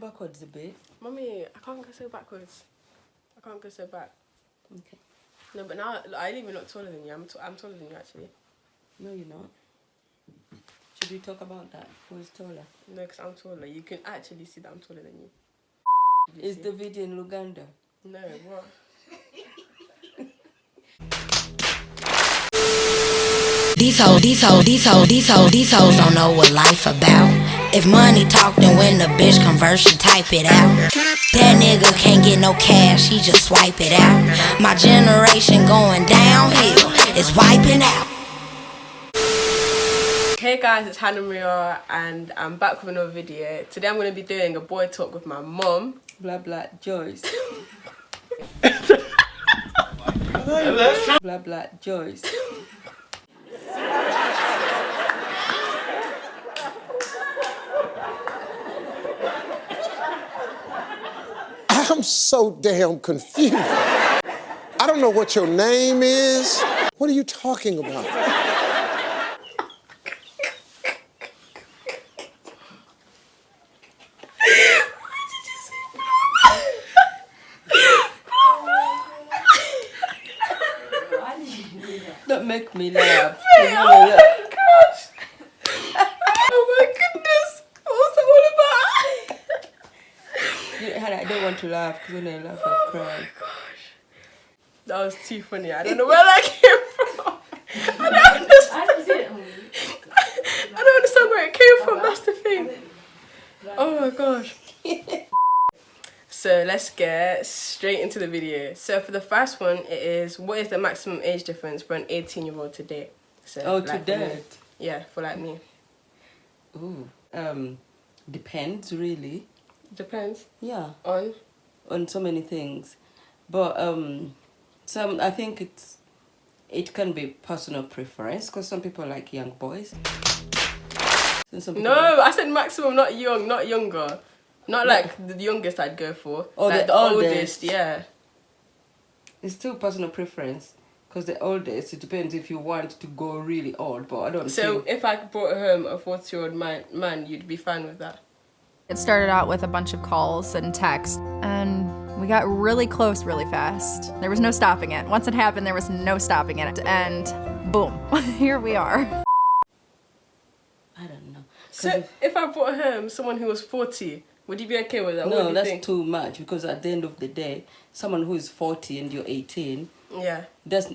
backwards a bit. Mummy, I can't go so backwards. I can't go so back. Okay. No, but now I even look taller than you. I'm taller than you actually. No, you're not. Should we talk about that? Who is taller? No, because I'm taller. You can actually see that I'm taller than you. Is the video in Uganda? No, what? These hoes don't know what life about. If money talk, then when the bitch converse, she type it out. That nigga can't get no cash, he just swipe it out. My generation going downhill, it's wiping out. Hey guys, it's Hannah Maria and I'm back with another video. Today I'm going to be doing a boy talk with my mom. Blah blah Joyce. Blah blah Joyce. I'm so damn confused. I don't know what your name is. What are you talking about? Don't make me laugh. Oh my gosh! Oh my goodness! What's that all about? I don't want to laugh because when I laugh I cry. Oh my gosh. That was too funny. I don't know where that came from. I don't understand. I don't understand where it came from. That's the thing. Oh my gosh. So let's get straight into the video. So for the first one, it is what is the maximum age difference for an 18-year-old to date? So Oh, like to for me. date? Yeah, for like me. Ooh. Depends really. Depends. Yeah. On So many things. But I think it can be personal preference because some people like young boys. And some people no, I said maximum, not young, not younger. Not like the youngest I'd go for. Oh, like the the oldest. oldest, yeah. It's still personal preference because the oldest, it depends if you want to go really old, but I don't So think... if I brought home a 40-year-old man, you'd be fine with that? It started out with a bunch of calls and texts, and we got really close really fast. There was no stopping it. Once it happened, there was no stopping it. And boom, here we are. I don't know. So if I brought home someone who was 40, would you be okay with that? What No, do you that's think? too much because at the end of the day, someone who is 40 and you're 18, Yeah. that's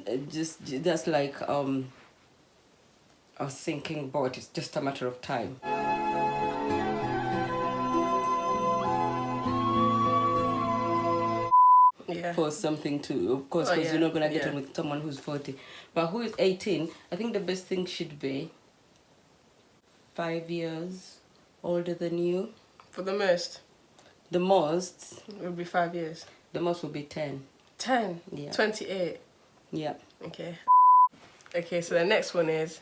like I was thinking about it's just a matter of time. Yeah. For something to, of course, because you're not gonna get on with someone who's 40, but who is 18. I think the best thing should be 5 years older than you. For the most? The most. It would be 5 years. The most would be 10. 10? Yeah. 28? Yeah. Okay. Okay, so the next one is,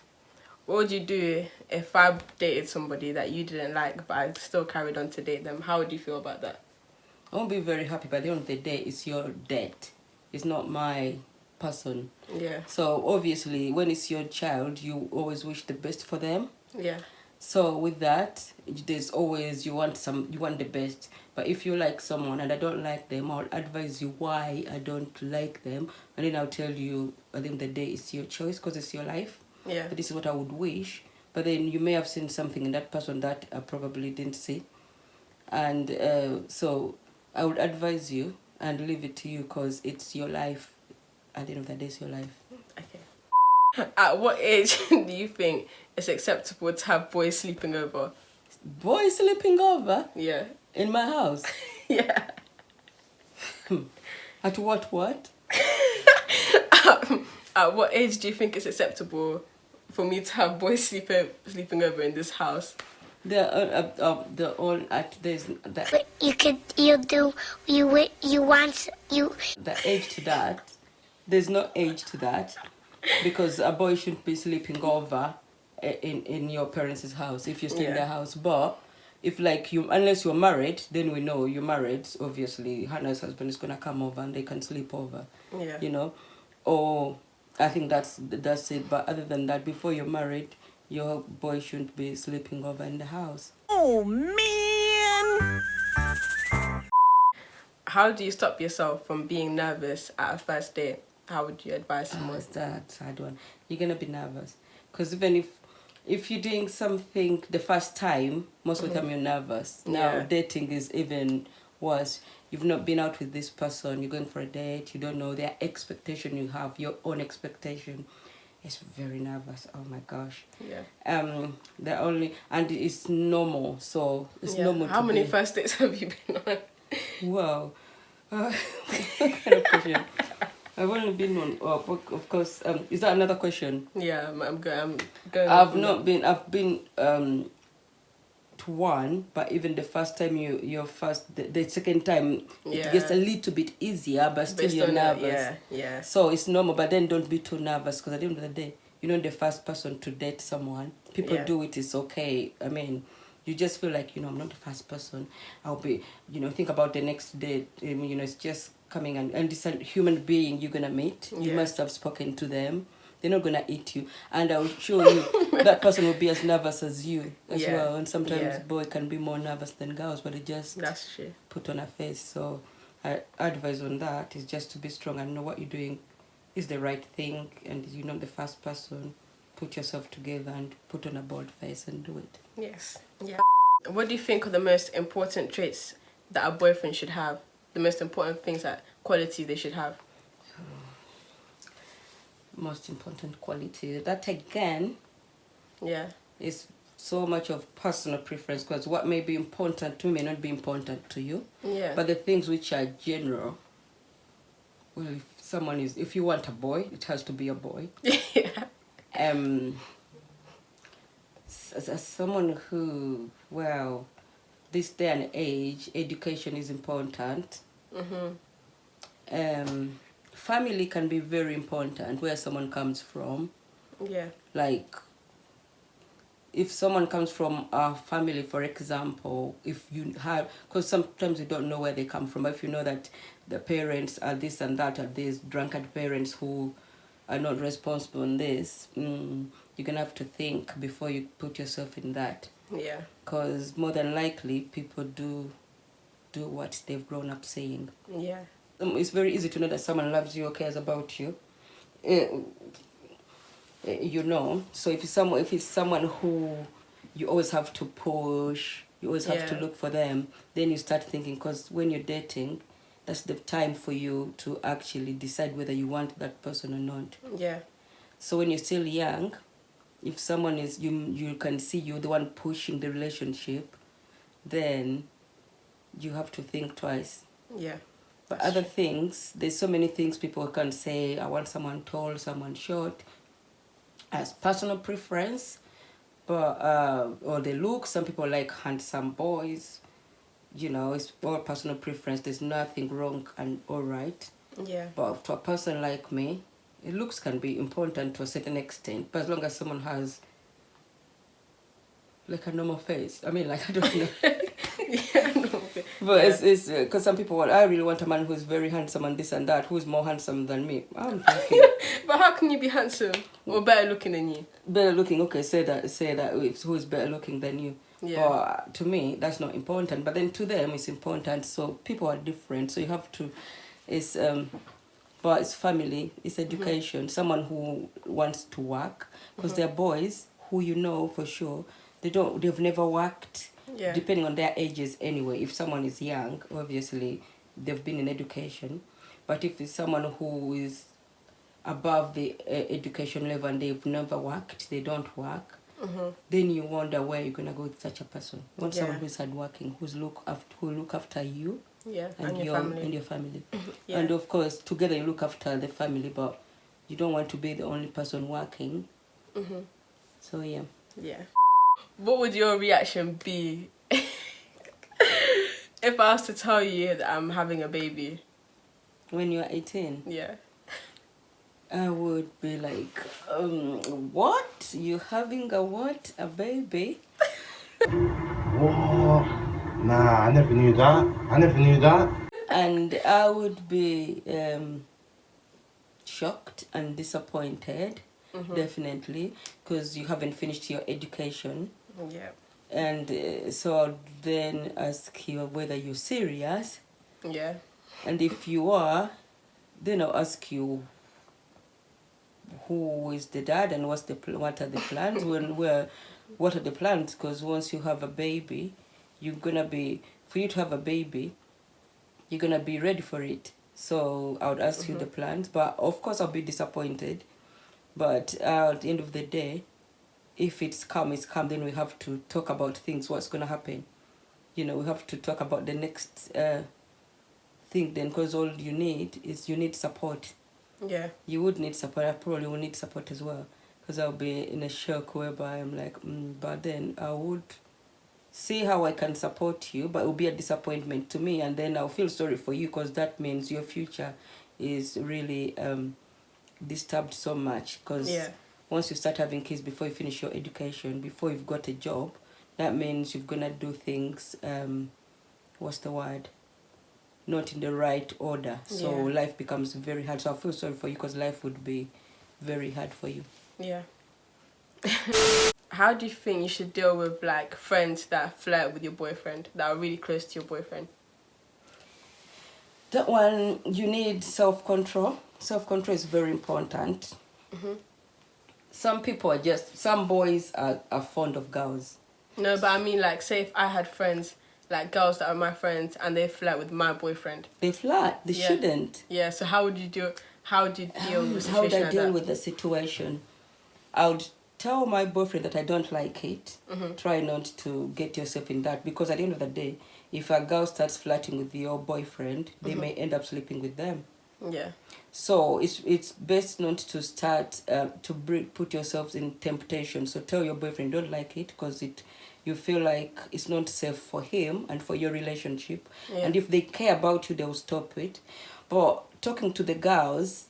what would you do if I dated somebody that you didn't like, but I still carried on to date them? How would you feel about that? I won't be very happy. By the end of the day, it's your date. It's not my person. Yeah. So obviously, when it's your child, you always wish the best for them. Yeah. So with that, there's always you want the best. But if you like someone and I don't like them, I'll advise you why I don't like them, and then I'll tell you at the end of the day it's your choice because it's your life. Yeah. But this is what I would wish. But then you may have seen something in that person that I probably didn't see, and so I would advise you and leave it to you because it's your life. At the end of the day, it's your life. Okay. At what age do you think it's acceptable to have boys sleeping over? Boys sleeping over? Yeah. In my house? Yeah. At what? At what age do you think it's acceptable for me to have boys sleeping over in this house? The age to that. There's no age to that because a boy shouldn't be sleeping over in your parents' house if you stay in their house. But if unless you're married, then we know you're married. Obviously, Hannah's husband is gonna come over and they can sleep over. Yeah. You know, or I think that's it. But other than that, before you're married, your boy shouldn't be sleeping over in the house. Oh man! How do you stop yourself from being nervous at a first date? How would you advise someone? That's a hard one. You're gonna be nervous because even if you're doing something the first time, most of the time you're nervous. Now dating is even worse. You've not been out with this person. You're going for a date. You don't know their expectation. You have your own expectation. It's very nervous. Oh my gosh. Yeah. The only and it's normal. So it's normal. How many first dates have you been on? Well, what kind of question? I've only been on. Of course. Is that another question? Yeah, I'm going. I've been to one, but even the first time the second time it gets a little bit easier, but still you're nervous. Yeah. So it's normal, but then don't be too nervous because at the end of the day, you're not the first person to date someone. People do it. It's okay. I mean, you just feel like I'm not the first person. I'll be think about the next date. It's just coming and it's a human being you're gonna meet. You must have spoken to them. They're not gonna eat you, and I'll show you that person will be as nervous as you as well. And sometimes boy can be more nervous than girls, but it just that's true. Put on a face. So I advise on that is just to be strong and know what you're doing is the right thing, and you're not the first person. Put yourself together and put on a bold face and do it. Yes. Yeah. What do you think are the most important traits that a boyfriend should have? The most important things, that quality they should have? Most important quality. That again is so much of personal preference, because what may be important to me may not be important to you. Yeah. But the things which are general, well, if you want a boy, it has to be a boy. Yeah. As someone who, well, this day and age, education is important. Family can be very important, where someone comes from. Yeah. Like, if someone comes from a family, for example, if you have, because sometimes you don't know where they come from, but if you know that the parents are this and that, are these drunkard parents who are not responsible in this, you're going to have to think before you put yourself in that. Yeah. Because more than likely, people do what they've grown up saying. Yeah. It's very easy to know that someone loves you or cares about you. So if it's someone who you always have to push, you always have to look for them, then you start thinking, because when you're dating, that's the time for you to actually decide whether you want that person or not. Yeah. So when you're still young, if someone is, you can see you're the one pushing the relationship, then you have to think twice. Yeah. But other things, there's so many things people can say. I want someone tall, someone short, as personal preference, but or the look. Some people like handsome boys. It's all personal preference. There's nothing wrong and all right. Yeah. But to a person like me, looks can be important to a certain extent. But as long as someone has like a normal face, I mean, like, I don't know. But it's because some people I really want a man who's very handsome and this and that, who's more handsome than me. I'm thinking. But how can you be handsome or better looking than you? Better looking, okay, say that who's better looking than you. Yeah. But to me, that's not important. But then to them, it's important. So people are different. So you have to, but it's family, it's education. Someone who wants to work, because there are boys who for sure they've never worked. Yeah. Depending on their ages anyway. If someone is young, obviously they've been in education. But if it's someone who is above the education level and they've never worked, they don't work, then you wonder where you're going to go with such a person. You want someone who's hardworking, who look after you and your family. Yeah. And of course, together you look after the family, but you don't want to be the only person working. So, yeah. Yeah. What would your reaction be if I was to tell you that I'm having a baby? When you're 18? Yeah. I would be like, what? You having a what? A baby? What? Nah, I never knew that. And I would be shocked and disappointed, definitely, because you haven't finished your education. Yeah. And so I'll then ask you whether you're serious. Yeah. And if you are, then I'll ask you who is the dad and what are the plans, what are the plans, because once you have a baby, for you to have a baby, you're gonna be ready for it. So I would ask you the plans, but of course I'll be disappointed. But at the end of the day, if it's come, then we have to talk about things, what's gonna happen. We have to talk about the next thing then, because all you need support. Yeah. You would need support. I probably will need support as well, because I'll be in a shock whereby I'm like, but then I would see how I can support you, but it will be a disappointment to me, and then I'll feel sorry for you, because that means your future is really disturbed so much, because once you start having kids, before you finish your education, before you've got a job, that means you're gonna do things, what's the word? Not in the right order. So life becomes very hard. So I feel sorry for you, because life would be very hard for you. Yeah. How do you think you should deal with like friends that flirt with your boyfriend, that are really close to your boyfriend? That one, you need self-control. Self-control is very important. Some boys are fond of girls. No, but I mean, like, say if I had friends, like girls that are my friends, and they flirt with my boyfriend. They flirt. They shouldn't. Yeah. So how would you deal with a situation How would I like deal that? with the situation? I would tell my boyfriend that I don't like it. Try not to get yourself in that, because at the end of the day, if a girl starts flirting with your boyfriend, they may end up sleeping with them. Yeah. So it's best not to start put yourselves in temptation. So tell your boyfriend don't like it, because you feel like it's not safe for him and for your relationship. And if they care about you, they will stop it. But talking to the girls,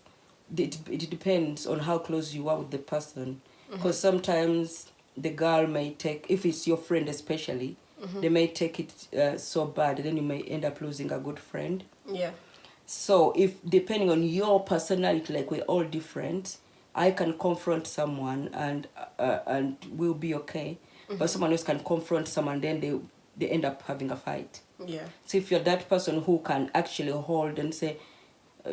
it depends on how close you are with the person. Because sometimes the girl may take, if it's your friend especially, they may take it so bad, and then you may end up losing a good friend. Yeah. So if, depending on your personality, like we're all different, I can confront someone and we'll be okay. But someone else can confront someone, then they end up having a fight. Yeah. So if you're that person who can actually hold and say,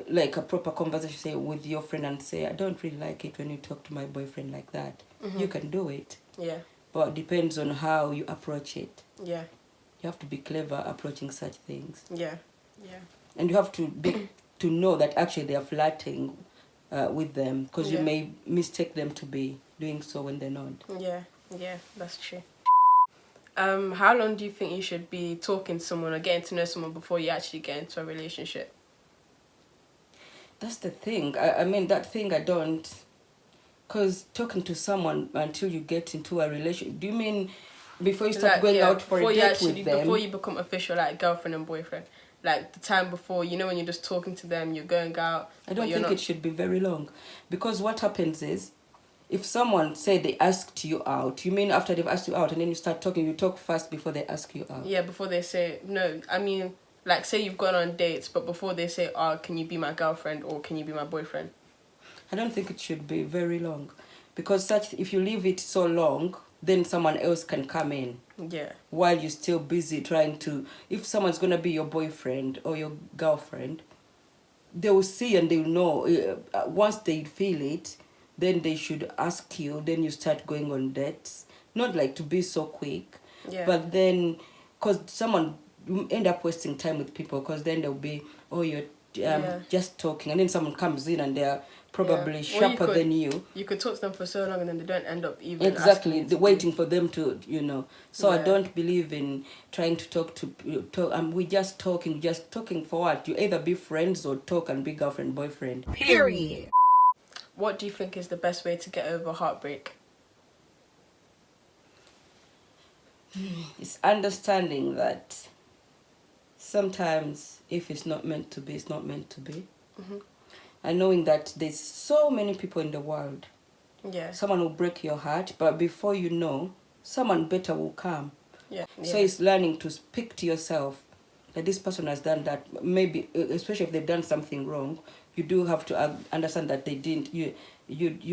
like a proper conversation, say with your friend and say, I don't really like it when you talk to my boyfriend like that. You can do it. Yeah. But it depends on how you approach it. Yeah. You have to be clever approaching such things. Yeah. Yeah. And you have to know that actually they are flirting with them, because you may mistake them to be doing so when they're not. Yeah. Yeah, that's true. How long do you think you should be talking to someone or getting to know someone before you actually get into a relationship? That's the thing. I mean, that thing I don't... Because talking to someone until you get into a relationship... Do you mean before you start going out for a date with them? Before you become official, like girlfriend and boyfriend. Like the time before, when you're just talking to them, you're going out. I don't think it should be very long. Because what happens is, if someone say they asked you out, you mean after they've asked you out and then you start talking, you talk first before they ask you out? Yeah, before they say, no, I mean, like say you've gone on dates, but before they say, can you be my girlfriend or can you be my boyfriend? I don't think it should be very long. Because if you leave it so long, then someone else can come in. Yeah. While you're still busy trying to... If someone's going to be your boyfriend or your girlfriend, they will see and they will know. Once they feel it, then they should ask you. Then you start going on dates. Not like to be so quick. Yeah. But then... Because someone... You end up wasting time with people, because then they'll be, you're just talking. And then someone comes in and they're probably sharper than you. You could talk to them for so long and then they don't end up even exactly waiting for them to so I don't believe in trying to talk we're just talking for what? You either be friends or talk and be girlfriend boyfriend, Period. What do you think is the best way to get over heartbreak? It's understanding that sometimes if it's not meant to be, it's not meant to be. And knowing that there's so many people in the world. Yeah. Someone will break your heart, but before you know, someone better will come. Yeah. So it's learning to speak to yourself that this person has done that. Maybe, especially if they've done something wrong, you do have to understand that they didn't. You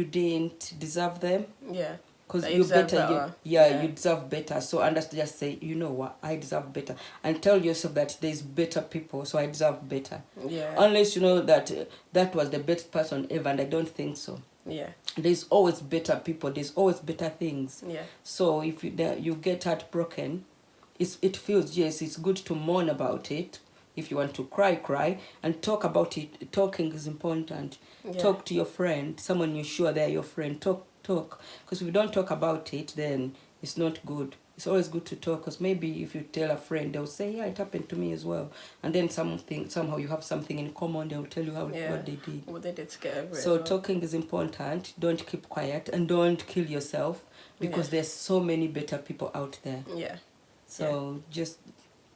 didn't deserve them. Yeah. because That you you deserve better, better. you deserve better. So just say, you know what, I deserve better, and tell yourself that there's better people, so I deserve better. Yeah. Unless you know that that was the best person ever, and I don't think so. Yeah. There's always better people. There's always better things. Yeah. So if you get heartbroken, it feels, yes, it's good to mourn about it. If you want to cry, and talk about it. Talking is important. Yeah. Talk to your friend, someone you're sure they're your friend. Talk. Because if you don't talk about it, then it's not good. It's always good to talk, because maybe if you tell a friend, they'll say, yeah, it happened to me as well. And then somehow you have something in common, they'll tell you what they did. What they did to get over it. So as well. talking is important. Don't keep quiet, and don't kill yourself, because there's so many better people out there. Yeah. So just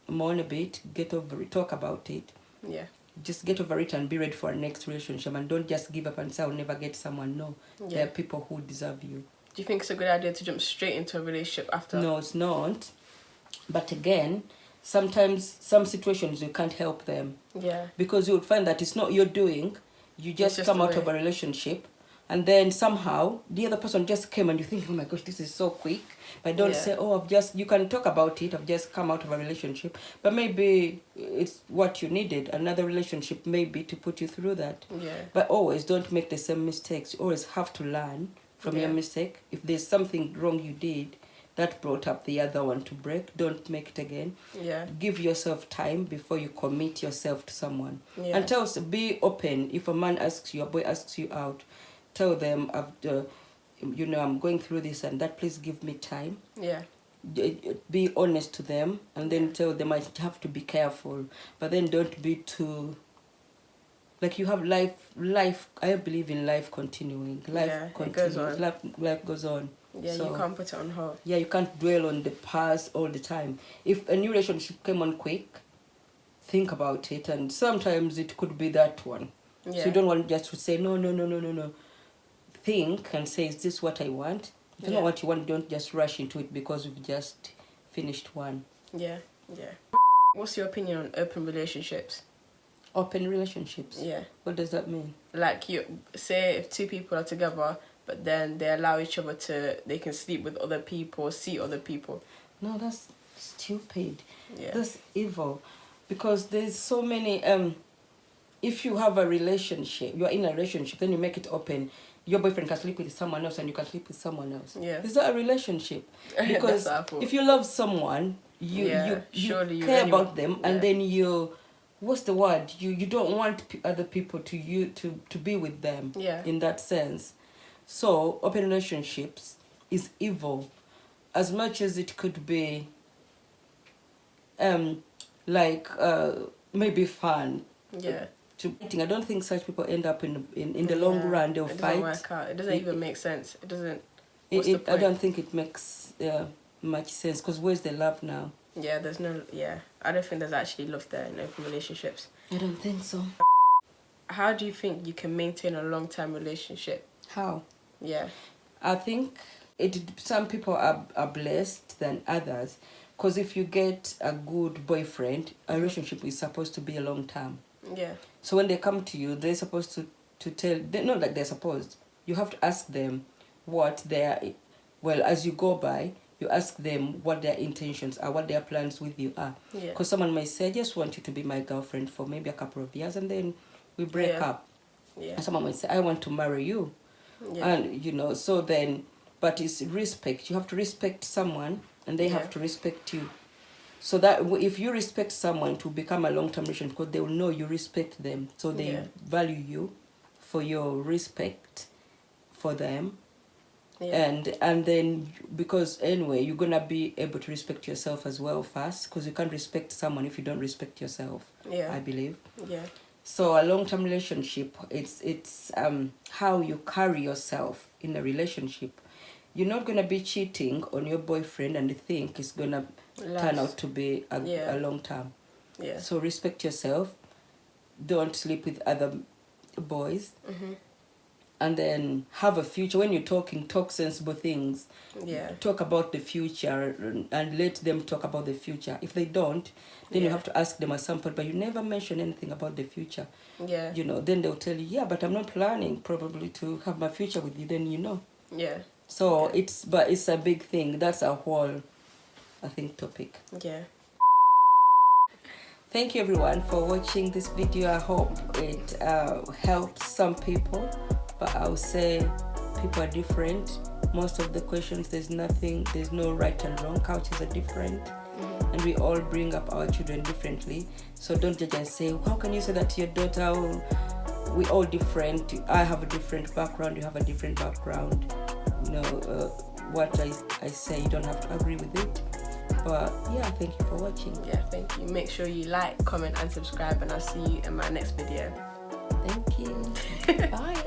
mourn a bit, get over it, talk about it. Yeah. Just get over it and be ready for our next relationship, and don't just give up and say I'll never get someone. No, there are people who deserve you. Do you think it's a good idea to jump straight into a relationship after? No, it's not. But again, sometimes some situations you can't help them. Yeah. Because you would find that it's not your doing. You just come out of a relationship, and then somehow the other person just came, and you think, oh my gosh, this is so quick. But don't say, oh, you can talk about it, I've just come out of a relationship. But maybe it's what you needed, another relationship maybe to put you through that. Yeah. But always don't make the same mistakes. You always have to learn from your mistake. If there's something wrong you did that brought up the other one to break, don't make it again. Yeah. Give yourself time before you commit yourself to someone. Yeah. And be open. If a man asks you, a boy asks you out, tell them, I'm going through this and that, please give me time. Yeah. Be honest to them, and then tell them I have to be careful. But then don't be too... Like, you have life. I believe in life continuing. Life continues. Life goes on. Yeah, so, you can't put it on hold. Yeah, you can't dwell on the past all the time. If a new relationship came on quick, think about it. And sometimes it could be that one. Yeah. So you don't want just to say, no. Think and say, is this what I want? If you know what you want, don't just rush into it because we've just finished one. Yeah. What's your opinion on open relationships? Open relationships? Yeah. What does that mean? Like, you say if two people are together, but then they allow each other they can sleep with other people, see other people. No, that's stupid. Yeah. That's evil. Because there's so many... if you have a relationship, you're in a relationship, then you make it open. Your boyfriend can sleep with someone else and you can sleep with someone else. Yeah. Is that a relationship? Because if you love someone, you care about them, and then what's the word? You don't want other people to be with them. Yeah. In that sense. So open relationships is evil, as much as it could be maybe fun. Yeah. I don't think such people end up in the long run. They'll fight. It doesn't work out. It doesn't even make sense. It doesn't. I don't think it makes much sense, because where's the love now? Yeah, there's no. Yeah, I don't think there's actually love there in open relationships. I don't think so. How do you think you can maintain a long-term relationship? How? Yeah. I think some people are blessed than others, because if you get a good boyfriend, a relationship is supposed to be a long term. Yeah. So when they come to you, they're supposed to tell... Not like they're supposed. You have to ask them what as you go by, you ask them what their intentions are, what their plans with you are. Because someone might say, I just want you to be my girlfriend for maybe a couple of years, and then we break up. Yeah. And someone might say, I want to marry you. Yeah. And, so then... But it's respect. You have to respect someone, and they have to respect you. So that if you respect someone, to become a long-term relationship, because they will know you respect them. So they value you for your respect for them. Yeah. And then, because anyway, you're going to be able to respect yourself as well first, because you can't respect someone if you don't respect yourself, I believe. Yeah. So a long-term relationship, it's how you carry yourself in a relationship. You're not going to be cheating on your boyfriend and think it's going to turn out to be a long term. Yeah. So respect yourself. Don't sleep with other boys. Mm-hmm. And then have a future. When you're talking, talk sensible things. Yeah. Talk about the future and let them talk about the future. If they don't, then you have to ask them at some point, but you never mention anything about the future. Yeah. Then they'll tell you, but I'm not planning probably to have my future with you. Then . Yeah. So it's a big thing. That's a whole, I think, topic. Yeah. Thank you everyone for watching this video. I hope it helps some people, but I would say people are different. Most of the questions, there's no right and wrong. Cultures are different, and we all bring up our children differently. So don't judge and say, how can you say that to your daughter? We all different. I have a different background, you have a different background. You know, what I say, you don't have to agree with it. But yeah, thank you for watching. Yeah, thank you. Make sure you like, comment and subscribe, and I'll see you in my next video. Thank you. Bye.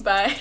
Bye.